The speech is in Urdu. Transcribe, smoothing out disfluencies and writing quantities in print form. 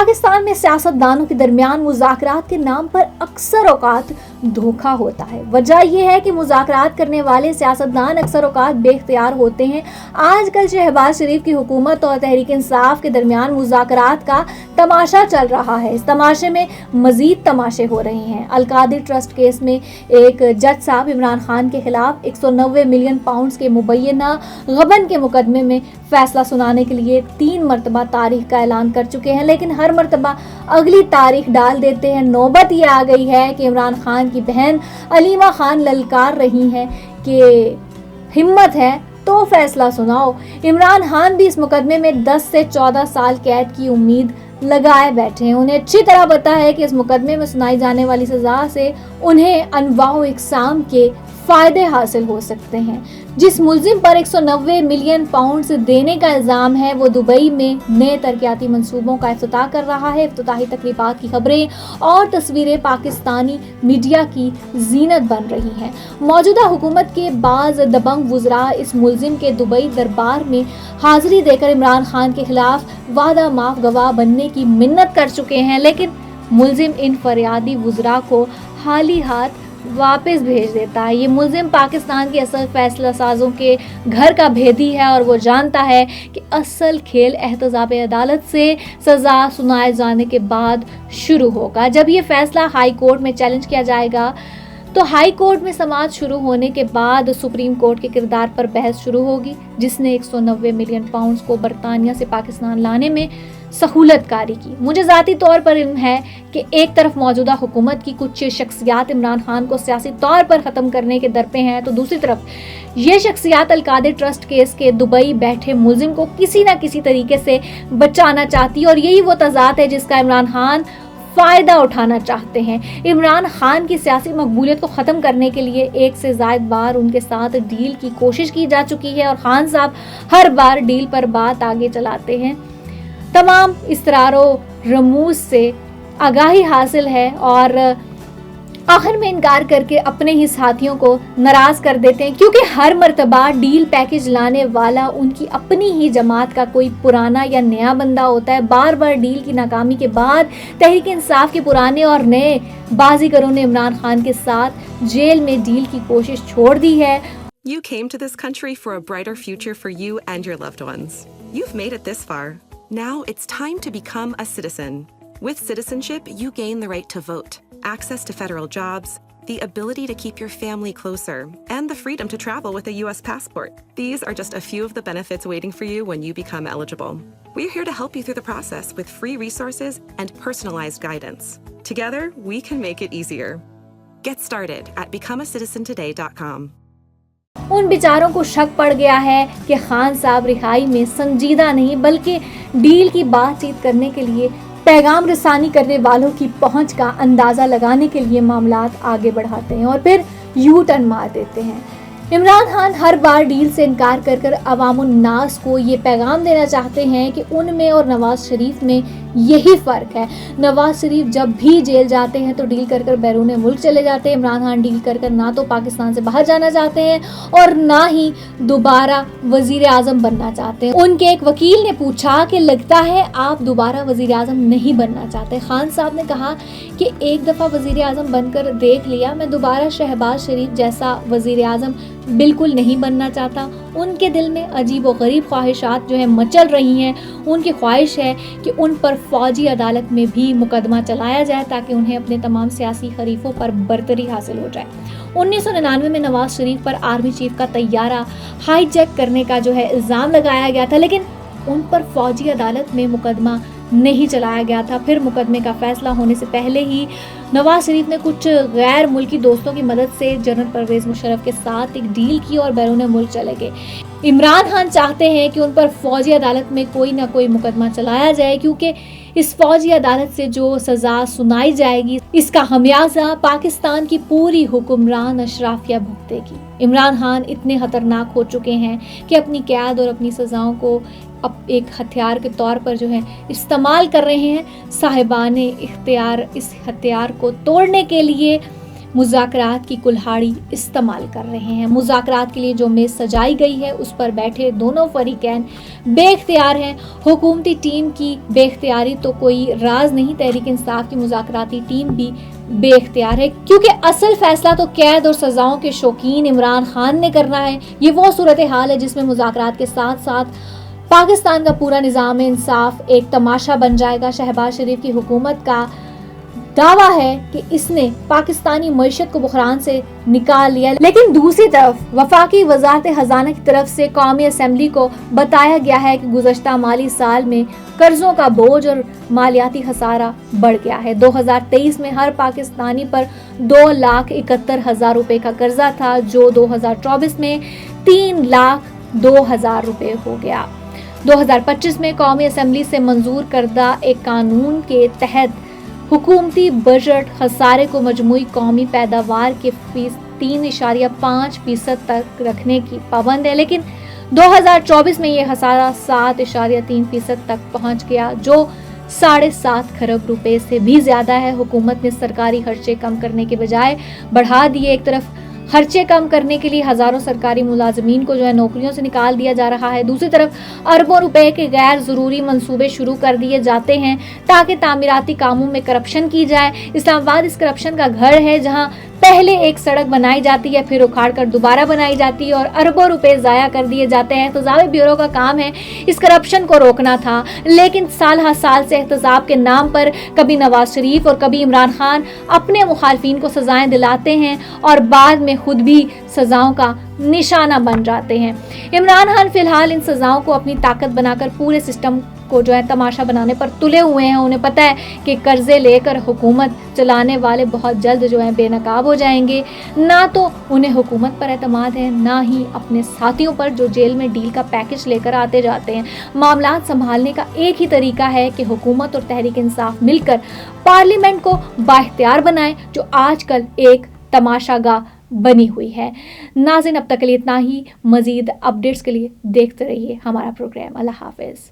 پاکستان میں سیاستدانوں کے درمیان مذاکرات کے نام پر اکثر اوقات دھوکہ ہوتا ہے۔ وجہ یہ ہے کہ مذاکرات کرنے والے سیاستدان اکثر اوقات بے اختیار ہوتے ہیں۔ آج کل شہباز شریف کی حکومت اور تحریک انصاف کے درمیان مذاکرات کا تماشا چل رہا ہے۔ اس تماشے میں مزید تماشے ہو رہے ہیں۔ القادری ٹرسٹ کیس میں ایک جج صاحب عمران خان کے خلاف 190 ملین پاؤنڈز کے مبینہ غبن کے مقدمے میں فیصلہ سنانے کے لیے 3 مرتبہ تاریخ کا اعلان کر چکے ہیں، لیکن ہر مرتبہ اگلی تاریخ ڈال دیتے ہیں۔ نوبت یہ آ گئی ہے کہ عمران خان کی بہن علیمہ خان للکار رہی ہیں کہ ہمت ہے تو فیصلہ سناؤ۔ عمران خان بھی اس مقدمے میں 10 سے 14 سال قید کی امید لگائے بیٹھے ہیں۔ انہیں اچھی طرح پتا ہے کہ اس مقدمے میں سنائی جانے والی سزا سے انہیں انواع و اقسام کے فائدے حاصل ہو سکتے ہیں۔ جس ملزم پر 190 ملین پاؤنڈز دینے کا الزام ہے وہ دبئی میں نئے ترقیاتی منصوبوں کا افتتاح کر رہا ہے۔ افتتاحی تقریبات کی خبریں اور تصویریں پاکستانی میڈیا کی زینت بن رہی ہیں۔ موجودہ حکومت کے بعض دبنگ وزراء اس ملزم کے دبئی دربار میں حاضری دے کر عمران خان کے خلاف وعدہ معاف گواہ بننے کی منت کر چکے ہیں، لیکن ملزم ان فریادی وزراء کو خالی ہاتھ واپس بھیج دیتا ہے۔ یہ ملزم پاکستان کے اصل فیصلہ سازوں کے گھر کا بھیدی ہے اور وہ جانتا ہے کہ اصل کھیل احتساب عدالت سے سزا سنائے جانے کے بعد شروع ہوگا۔ جب یہ فیصلہ ہائی کورٹ میں چیلنج کیا جائے گا تو ہائی کورٹ میں سماعت شروع ہونے کے بعد سپریم کورٹ کے کردار پر بحث شروع ہوگی، جس نے 190 ملین پاؤنڈز کو برطانیہ سے پاکستان لانے میں سہولت کاری کی۔ مجھے ذاتی طور پر علم ہے کہ ایک طرف موجودہ حکومت کی کچھ شخصیات عمران خان کو سیاسی طور پر ختم کرنے کے درپے ہیں، تو دوسری طرف یہ شخصیات القادری ٹرسٹ کیس کے دبئی بیٹھے ملزم کو کسی نہ کسی طریقے سے بچانا چاہتی ہے، اور یہی وہ تضاد ہے جس کا عمران خان فائدہ اٹھانا چاہتے ہیں۔ عمران خان کی سیاسی مقبولیت کو ختم کرنے کے لیے ایک سے زائد بار ان کے ساتھ ڈیل کی کوشش کی جا چکی ہے، اور خان صاحب ہر بار ڈیل پر بات آگے چلاتے ہیں۔ تمام اسرار و رموز سے آگاہی حاصل ہے اور آخر میں انکار کر کے اپنے ہی ساتھیوں کو ناراض کر دیتے ہیں، کیونکہ ہر مرتبہ ڈیل پیکج لانے والا ان کی اپنی ہی جماعت کا کوئی پرانا یا نیا بندہ ہوتا ہے۔ بار بار ڈیل کی ناکامی کے بعد تحریک انصاف کے پرانے اور نئے بازیگروں نے عمران خان کے ساتھ جیل میں ڈیل کی کوشش چھوڑ دی ہے۔ You came to this country for a brighter future for you and your loved ones. You've made it this far. Now it's time to become a citizen. With citizenship, you gain the right to vote, access to federal jobs, the ability to keep your family closer, and the freedom to travel with a U.S. passport. These are just a few of the benefits waiting for you when you become eligible. We're here to help you through the process with free resources and personalized guidance. Together, we can make it easier. Get started at becomeacitizentoday.com. ان بیچاروں کو شک پڑ گیا ہے کہ خان صاحب رہائی میں سنجیدہ نہیں بلکہ ڈیل کی بات چیت کرنے کے لیے پیغام رسانی کرنے والوں کی پہنچ کا اندازہ لگانے کے لیے معاملات آگے بڑھاتے ہیں اور پھر یو ٹرن مار دیتے ہیں۔ عمران خان ہر بار ڈیل سے انکار کر کر عوام الناس کو یہ پیغام دینا چاہتے ہیں کہ ان میں اور نواز شریف میں یہی فرق ہے۔ نواز شریف جب بھی جیل جاتے ہیں تو ڈیل کر کر بیرون ملک چلے جاتے ہیں۔ عمران خان ڈیل کر کر نہ تو پاکستان سے باہر جانا چاہتے ہیں اور نہ ہی دوبارہ وزیر اعظم بننا چاہتے ہیں۔ ان کے ایک وکیل نے پوچھا کہ لگتا ہے آپ دوبارہ وزیر اعظم نہیں بننا چاہتے۔ خان صاحب نے کہا کہ ایک دفعہ وزیر اعظم بن کر دیکھ لیا، میں دوبارہ شہباز شریف جیسا وزیر اعظم بالکل نہیں بننا چاہتا۔ ان کے دل میں عجیب و غریب خواہشات جو ہیں مچل رہی ہیں۔ ان کی خواہش ہے کہ ان پر فوجی عدالت میں بھی مقدمہ چلایا جائے تاکہ انہیں اپنے تمام سیاسی حریفوں پر برتری حاصل ہو جائے۔ 1999 میں نواز شریف پر آرمی چیف کا طیارہ ہائی جیک کرنے کا جو ہے الزام لگایا گیا تھا، لیکن ان پر فوجی عدالت میں مقدمہ نہیں چلایا گیا تھا۔ پھر مقدمے کا فیصلہ ہونے سے پہلے ہی نواز شریف نے کچھ غیر ملکی دوستوں کی مدد سے جنرل پرویز مشرف کے ساتھ ایک ڈیل کی اور بیرون ملک چلے گئے۔ عمران خان چاہتے ہیں کہ ان پر فوجی عدالت میں کوئی نہ کوئی مقدمہ چلایا جائے، کیونکہ اس فوجی عدالت سے جو سزا سنائی جائے گی اس کا خمیازہ پاکستان کی پوری حکمران اشرافیہ بھگتے گی۔ عمران خان اتنے خطرناک ہو چکے ہیں کہ اپنی قیاد اور اپنی سزاؤں کو اب ایک ہتھیار کے طور پر جو ہے استعمال کر رہے ہیں۔ صاحبان اختیار اس ہتھیار کو توڑنے کے لیے مذاکرات کی کلہاڑی استعمال کر رہے ہیں. مذاکرات کے لیے جو میز سجائی گئی ہے اس پر بیٹھے دونوں فریقین بے اختیار ہیں. حکومتی ٹیم کی بے اختیاری تو کوئی راز نہیں، تحریک انصاف کی مذاکراتی ٹیم بھی بے اختیار ہے، کیونکہ اصل فیصلہ تو قید اور سزاؤں کے شوقین عمران خان نے کرنا ہے. یہ وہ صورتحال ہے جس میں مذاکرات کے ساتھ ساتھ پاکستان کا پورا نظام انصاف ایک تماشا بن جائے گا. شہباز شریف کی حکومت کا دعویٰ ہے کہ اس نے پاکستانی معیشت کو بحران سے نکال لیا، لیکن دوسری طرف وفاقی وزارت خزانہ کی طرف سے قومی اسمبلی کو بتایا گیا ہے کہ گزشتہ مالی سال میں قرضوں کا بوجھ اور مالیاتی خسارہ بڑھ گیا ہے. 2023 میں ہر پاکستانی پر 2,71,000 روپے کا قرضہ تھا، جو 2024 میں 3,02,000 روپے ہو گیا. 2025 میں قومی اسمبلی سے منظور کردہ ایک قانون کے تحت حکومتی بجٹ خسارے کو مجموعی قومی پیداوار کے 3.5% تک رکھنے کی پابند ہے، لیکن 2024 میں یہ خسارہ 7.3% تک پہنچ گیا، جو 7.5 کھرب روپے سے بھی زیادہ ہے. حکومت نے سرکاری خرچے کم کرنے کے بجائے بڑھا دیے. ایک طرف خرچے کم کرنے کے لیے ہزاروں سرکاری ملازمین کو نوکریوں سے نکال دیا جا رہا ہے، دوسری طرف اربوں روپے کے غیر ضروری منصوبے شروع کر دیے جاتے ہیں تاکہ تعمیراتی کاموں میں کرپشن کی جائے. اسلام آباد اس کرپشن کا گھر ہے، جہاں پہلے ایک سڑک بنائی جاتی ہے، پھر اکھاڑ کر دوبارہ بنائی جاتی ہے اور اربوں روپے ضائع کر دیے جاتے ہیں. احتساب بیورو کا کام ہے اس کرپشن کو روکنا تھا، لیکن سال ہر سال سے احتساب کے نام پر کبھی نواز شریف اور کبھی عمران خان اپنے مخالفین کو سزائیں دلاتے ہیں اور بعد میں خود بھی سزاؤں کا نشانہ بن جاتے ہیں. عمران خان فی الحال ان سزاؤں کو اپنی طاقت بنا کر پورے سسٹم کو تماشا بنانے پر تلے ہوئے ہیں. انہیں پتہ ہے کہ قرضے لے کر حکومت چلانے والے بہت جلد بے نقاب ہو جائیں گے. نہ تو انہیں حکومت پر اعتماد ہے، نہ ہی اپنے ساتھیوں پر جو جیل میں ڈیل کا پیکج لے کر آتے جاتے ہیں. معاملات سنبھالنے کا ایک ہی طریقہ ہے کہ حکومت اور تحریک انصاف مل کر پارلیمنٹ کو بااختیار بنائیں، جو آج کل ایک تماشا گاہ بنی ہوئی ہے. ناظرین، اب تک کے لیے اتنا ہی. مزید اپڈیٹس کے لیے دیکھتے رہیے ہمارا پروگرام. اللہ حافظ.